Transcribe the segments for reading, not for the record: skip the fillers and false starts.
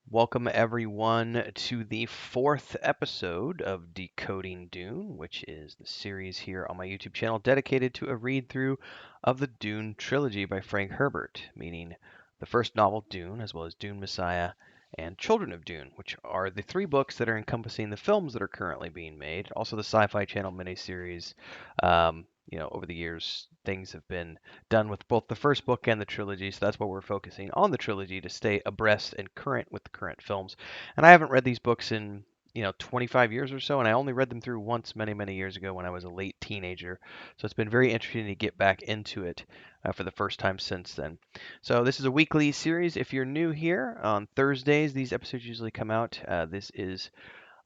Welcome everyone to the fourth episode of Decoding Dune, which is the series here on my YouTube channel dedicated to a read through of the Dune Trilogy by Frank Herbert, meaning the first novel Dune, as well as Dune Messiah and Children of Dune, which are the three books that are encompassing the films that are currently being made, also the Sci-Fi Channel miniseries. Over the years, things have been done with both the first book and the trilogy, so that's what we're focusing on the trilogy to stay abreast and current with the current films. And I haven't read these books in 25 years or so, and I only read them through once many years ago when I was a late teenager. So it's been very interesting to get back into it for the first time since then. So this is a weekly series. If you're new here, on Thursdays these episodes usually come out. This is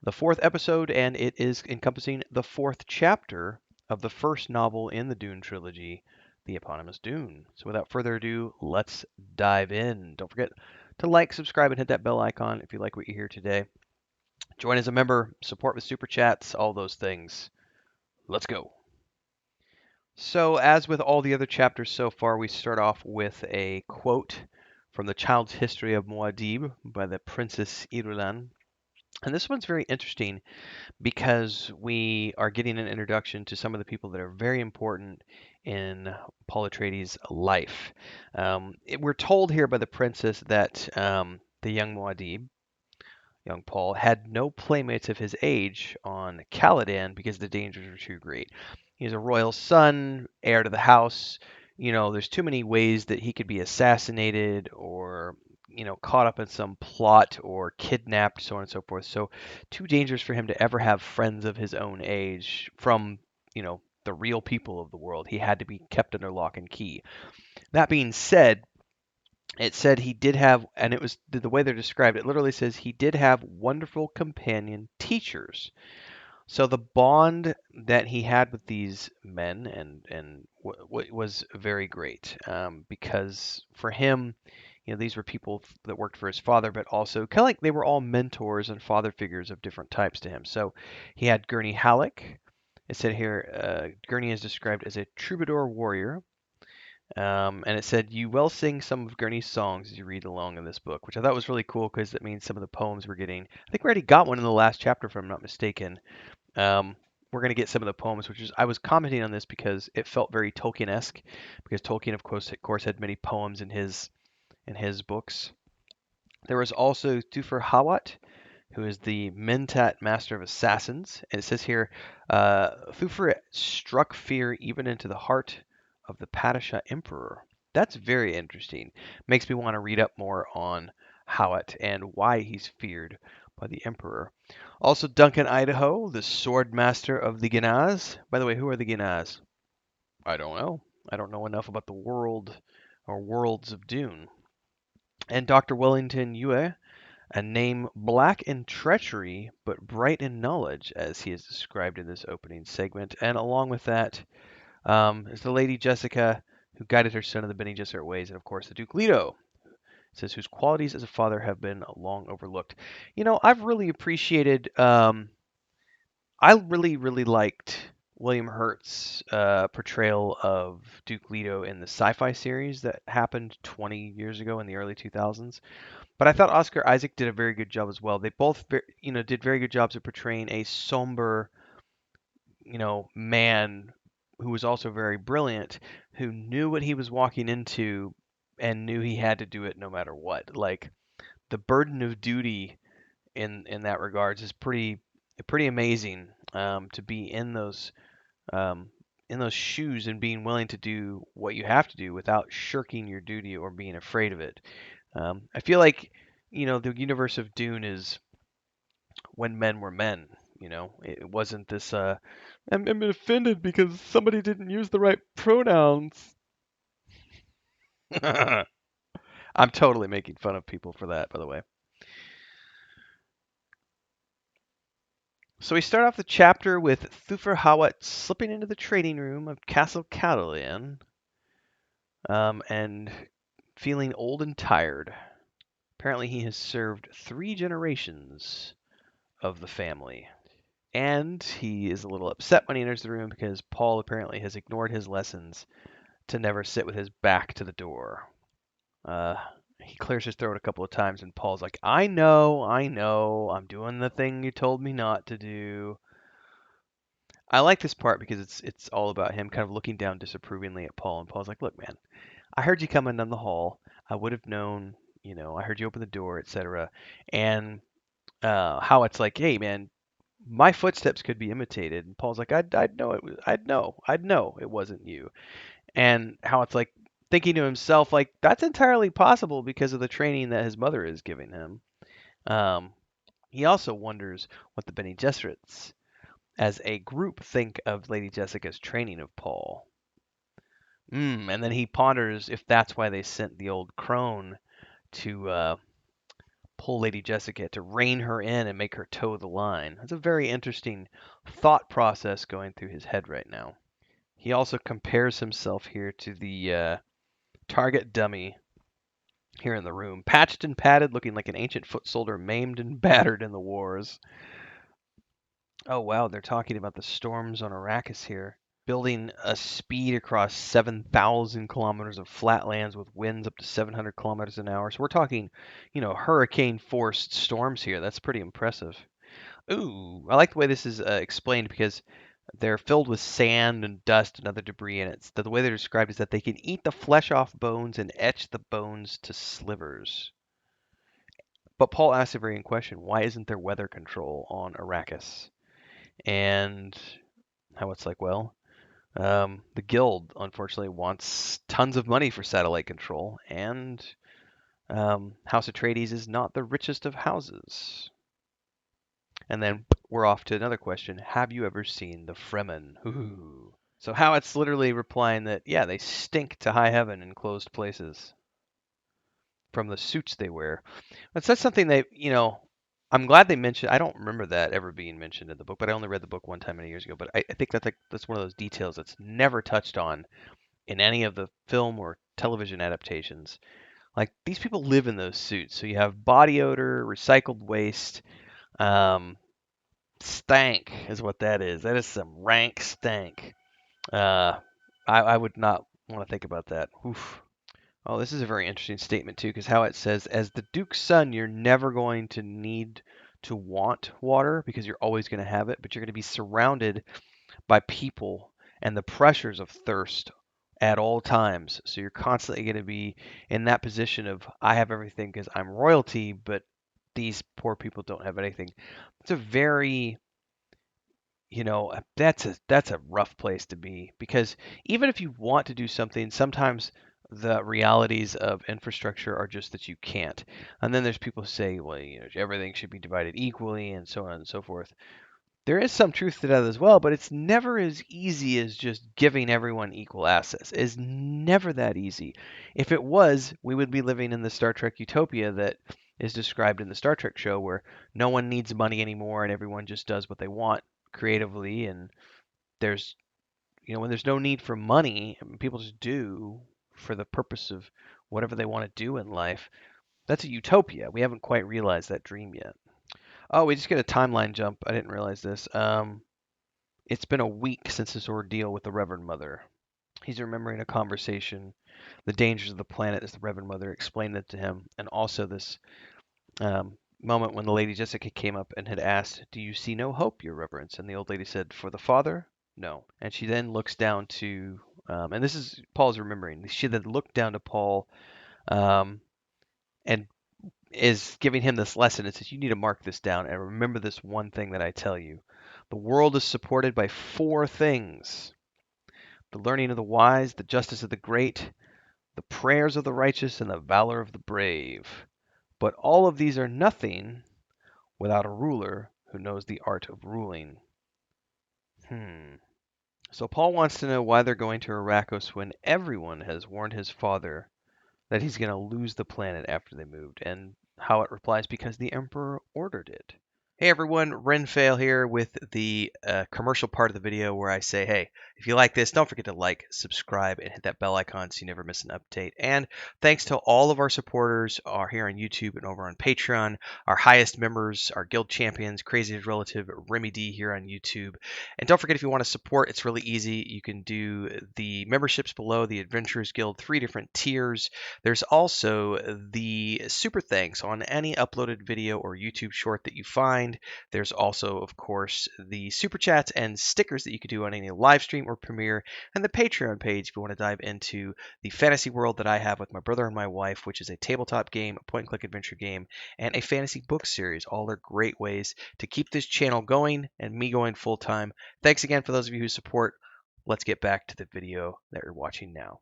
the fourth episode, and it is encompassing the fourth chapter of the first novel in the Dune trilogy, the eponymous Dune. So without further ado, let's dive in. Don't forget to like, subscribe, and hit that bell icon if you like what you hear today. Join as a member, support with super chats, all those things. Let's go. So, as with all the other chapters so far, we start off with a quote from the Child's History of Muad'Dib by the Princess Irulan. And this one's very interesting because we are getting an introduction to some of the people that are very important in Paul Atreides' life. We're told here by the princess that the young Muad'Dib, young Paul, had no playmates of his age on Caladan because the dangers were too great. He's a royal son, heir to the house. There's too many ways that he could be assassinated or caught up in some plot or kidnapped, so on and so forth. So, too dangerous for him to ever have friends of his own age from, the real people of the world. He had to be kept under lock and key. That being said, it said he did have, and it was the way they're described, it literally says he did have wonderful companion teachers. So the bond that he had with these men and was very great because for him, these were people that worked for his father, but also kind of like they were all mentors and father figures of different types to him. So he had Gurney Halleck. It said here, Gurney is described as a troubadour warrior. And it said, you will sing some of Gurney's songs as you read along in this book, which I thought was really cool because that means some of the poems we're getting. I think we already got one in the last chapter, if I'm not mistaken. We're going to get some of the poems, which is, I was commenting on this because it felt very Tolkien-esque, because Tolkien, of course, had many poems in his books. There was also Thufir Hawat, who is the Mentat Master of Assassins. And it says here, Thufir struck fear even into the heart of the Padishah Emperor. That's very interesting. Makes me want to read up more on Hawat and why he's feared by the Emperor. Also, Duncan Idaho, the Sword Master of the Ginaz. By the way, who are the Ginaz? I don't know. I don't know enough about the world or worlds of Dune. And Dr. Wellington Yue, a name black in treachery, but bright in knowledge, as he is described in this opening segment. And along with that is the Lady Jessica, who guided her son in the Bene Gesserit ways, and of course the Duke Leto, says whose qualities as a father have been long overlooked. I've really appreciated. I really liked William Hurt's portrayal of Duke Leto in the sci-fi series that happened 20 years ago in the early 2000s. But I thought Oscar Isaac did a very good job as well. They both, did very good jobs of portraying a somber, man who was also very brilliant, who knew what he was walking into and knew he had to do it no matter what. Like the burden of duty in that regards is pretty amazing to be um, in those shoes and being willing to do what you have to do without shirking your duty or being afraid of it. I feel like the universe of Dune is when men were men. It wasn't this. I'm offended because somebody didn't use the right pronouns. I'm totally making fun of people for that, by the way. So we start off the chapter with Thufir Hawat slipping into the trading room of Castle Caladan, and feeling old and tired. Apparently, he has served 3 generations of the family. And he is a little upset when he enters the room because Paul apparently has ignored his lessons to never sit with his back to the door. Uh, he clears his throat a couple of times, and Paul's like, I know, I'm doing the thing you told me not to do. I like this part because it's all about him kind of looking down disapprovingly at Paul, and Paul's like, look, man, I heard you coming down the hall. I would have known, I heard you open the door, etc. And how it's like, hey, man, my footsteps could be imitated. And Paul's like, I'd know it was, I'd know it wasn't you. And how it's like thinking to himself, like, that's entirely possible because of the training that his mother is giving him. Um, he also wonders what the Bene Gesserits, as a group, think of Lady Jessica's training of Paul. And then he ponders if that's why they sent the old crone to pull Lady Jessica, to rein her in and make her toe the line. That's a very interesting thought process going through his head right now. He also compares himself here to the target dummy here in the room, patched and padded, looking like an ancient foot soldier, maimed and battered in the wars. Oh wow, they're talking about the storms on Arrakis here. Building a speed across 7,000 kilometers of flatlands with winds up to 700 kilometers an hour. So we're talking, hurricane-forced storms here. That's pretty impressive. Ooh, I like the way this is explained because they're filled with sand and dust and other debris, and it's the way they're described is that they can eat the flesh off bones and etch the bones to slivers. But Paul asks a very important question: why isn't there weather control on Arrakis? And how it's like, well, the guild, unfortunately, wants tons of money for satellite control, and House Atreides is not the richest of houses. And then we're off to another question. Have you ever seen the Fremen? Ooh. So Hawat's literally replying that, yeah, they stink to high heaven in closed places from the suits they wear. But that's something I'm glad they mentioned. I don't remember that ever being mentioned in the book, but I only read the book one time many years ago. But I think that's one of those details that's never touched on in any of the film or television adaptations. Like, these people live in those suits, so you have body odor, recycled waste, um, stank is what that is. That is some rank stank. Uh, I would not want to think about that. Oof. Oh, this is a very interesting statement too, because how it says, as the Duke's son, you're never going to need to want water because you're always going to have it, but you're going to be surrounded by people and the pressures of thirst at all times. So you're constantly going to be in that position of, I have everything because I'm royalty, but these poor people don't have anything. It's a very, that's a rough place to be, because even if you want to do something, sometimes the realities of infrastructure are just that you can't. And then there's people who say, well, everything should be divided equally and so on and so forth. There is some truth to that as well, but it's never as easy as just giving everyone equal access. It's never that easy. If it was, we would be living in the Star Trek utopia that is described in the Star Trek show, where no one needs money anymore and everyone just does what they want creatively. And there's, when there's no need for money, people just do for the purpose of whatever they want to do in life. That's a utopia. We haven't quite realized that dream yet. Oh, we just get a timeline jump. I didn't realize this. It's been a week since his ordeal with the Reverend Mother. He's remembering a conversation, the dangers of the planet as the Reverend Mother explained it to him, and also this moment when the Lady Jessica came up and had asked, "Do you see no hope, Your Reverence?" And the old lady said, "For the Father, no." And she then looks down to, and this is Paul's remembering. She then looked down to Paul, and is giving him this lesson. It says, you need to mark this down and remember this one thing that I tell you. The world is supported by four things: the learning of the wise, the justice of the great, the prayers of the righteous, and the valor of the brave. But all of these are nothing without a ruler who knows the art of ruling. So Paul wants to know why they're going to Arrakis when everyone has warned his father that he's going to lose the planet after they moved. And Hawat replies, because the Emperor ordered it. Hey everyone, Renfail here with the commercial part of the video where I say, hey, if you like this, don't forget to like, subscribe, and hit that bell icon so you never miss an update. And thanks to all of our supporters here on YouTube and over on Patreon, our highest members, our guild champions, Crazy's Relative, Remy D here on YouTube. And don't forget, if you want to support, it's really easy. You can do the memberships below, the Adventurers Guild, 3 different tiers. There's also the super thanks on any uploaded video or YouTube short that you find. There's also, of course, the super chats and stickers that you could do on any live stream or premiere, and the Patreon page if you want to dive into the fantasy world that I have with my brother and my wife, which is a tabletop game, a point-and-click adventure game, and a fantasy book series. All are great ways to keep this channel going and me going full-time. Thanks again for those of you who support. Let's get back to the video that you're watching now.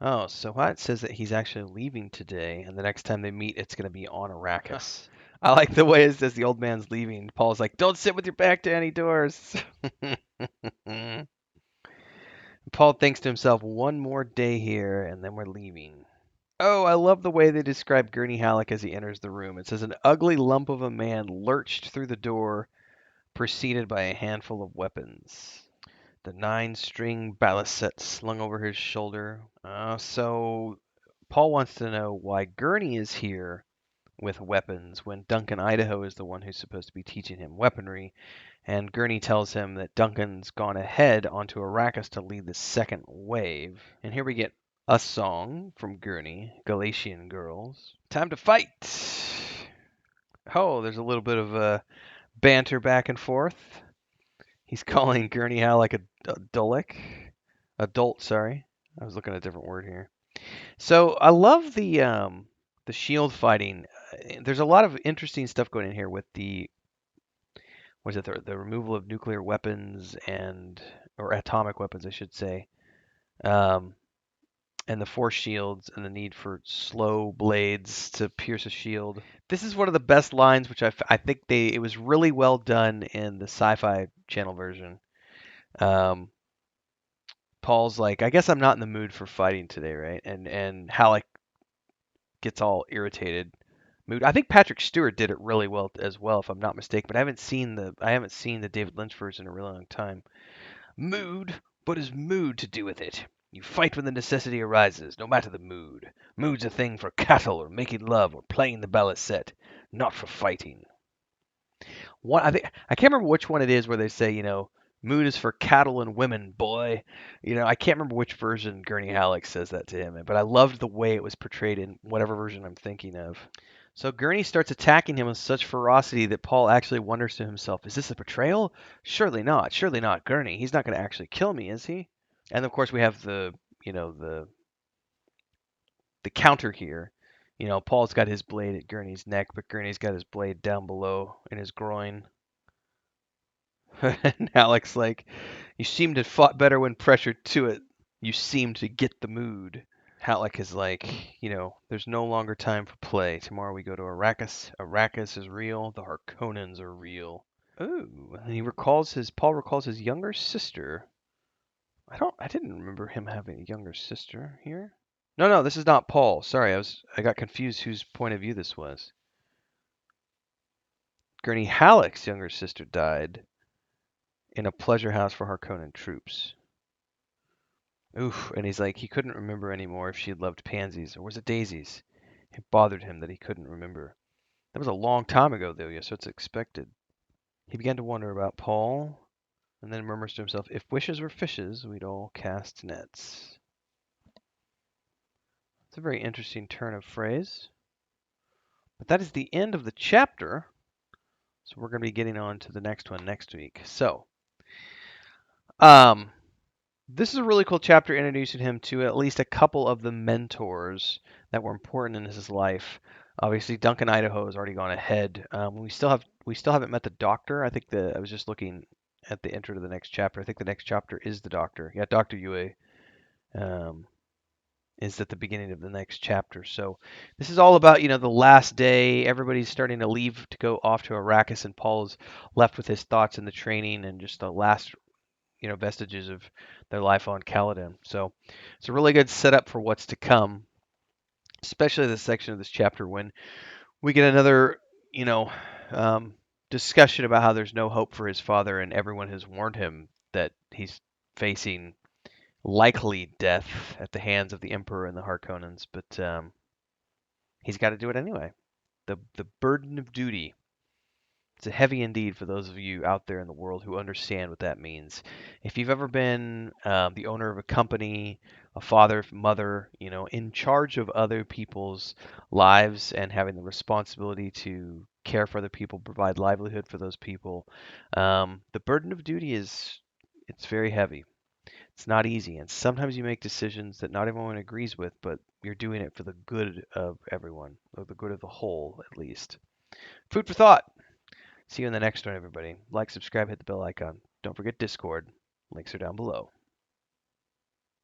Oh, so Hawat says that he's actually leaving today, and the next time they meet, it's going to be on Arrakis. I like the way it says the old man's leaving. Paul's like, don't sit with your back to any doors. Paul thinks to himself, one more day here, and then we're leaving. Oh, I love the way they describe Gurney Halleck as he enters the room. It says, an ugly lump of a man lurched through the door, preceded by a handful of weapons. The 9-string balisette slung over his shoulder. So Paul wants to know why Gurney is here with weapons when Duncan Idaho is the one who's supposed to be teaching him weaponry. And Gurney tells him that Duncan's gone ahead onto Arrakis to lead the second wave. And here we get a song from Gurney, Galatian Girls. Time to fight! Oh, there's a little bit of banter back and forth. He's calling Gurney Halleck a adult, sorry. I was looking at a different word here. So I love the shield fighting. There's a lot of interesting stuff going in here with the removal of nuclear weapons or atomic weapons, I should say, and the force shields and the need for slow blades to pierce a shield. This is one of the best lines, which I think it was really well done in the Sci-Fi Channel version. Paul's like, I guess I'm not in the mood for fighting today, right? And Halleck gets all irritated. I think Patrick Stewart did it really well as well, if I'm not mistaken. But I haven't seen the David Lynch version in a really long time. Mood, what has mood to do with it? You fight when the necessity arises, no matter the mood. Mood's a thing for cattle or making love or playing the balisette, not for fighting. I can't remember which one it is where they say, mood is for cattle and women, boy. I can't remember which version Gurney Halleck says that to him, but I loved the way it was portrayed in whatever version I'm thinking of. So Gurney starts attacking him with such ferocity that Paul actually wonders to himself, is this a betrayal? Surely not. Surely not Gurney. He's not going to actually kill me, is he? And of course we have the counter here. Paul's got his blade at Gurney's neck, but Gurney's got his blade down below in his groin. And Halleck's like, you seem to have fought better when pressured to it. You seem to get the mood. Halleck is like, there's no longer time for play. Tomorrow we go to Arrakis. Arrakis is real. The Harkonnens are real. Ooh, and Paul recalls his younger sister. I didn't remember him having a younger sister here. No, this is not Paul. Sorry, I got confused whose point of view this was. Gurney Halleck's younger sister died in a pleasure house for Harkonnen troops. Oof, and he's like, he couldn't remember anymore if she had loved pansies, or was it daisies? It bothered him that he couldn't remember. That was a long time ago, though, yeah, so it's expected. He began to wonder about Paul, and then murmurs to himself, if wishes were fishes, we'd all cast nets. It's a very interesting turn of phrase. But that is the end of the chapter, so we're going to be getting on to the next one next week. So, this is a really cool chapter introducing him to at least a couple of the mentors that were important in his life. Obviously, Duncan Idaho has already gone ahead. We still haven't met the Doctor. I think I was just looking at the intro to the next chapter. I think the next chapter is the Doctor. Yeah, Dr. Yue is at the beginning of the next chapter. So this is all about the last day. Everybody's starting to leave to go off to Arrakis, and Paul's left with his thoughts and the training and just the last vestiges of their life on Caladan. So it's a really good setup for what's to come, especially this section of this chapter when we get another, discussion about how there's no hope for his father, and everyone has warned him that he's facing likely death at the hands of the Emperor and the Harkonnens, but he's got to do it anyway. The burden of duty. It's a heavy indeed for those of you out there in the world who understand what that means. If you've ever been the owner of a company, a father, mother, in charge of other people's lives and having the responsibility to care for other people, provide livelihood for those people, the burden of duty it's very heavy. It's not easy, and sometimes you make decisions that not everyone agrees with, but you're doing it for the good of everyone, or the good of the whole, at least. Food for thought. See you in the next one, everybody. Like, subscribe, hit the bell icon. Don't forget Discord. Links are down below.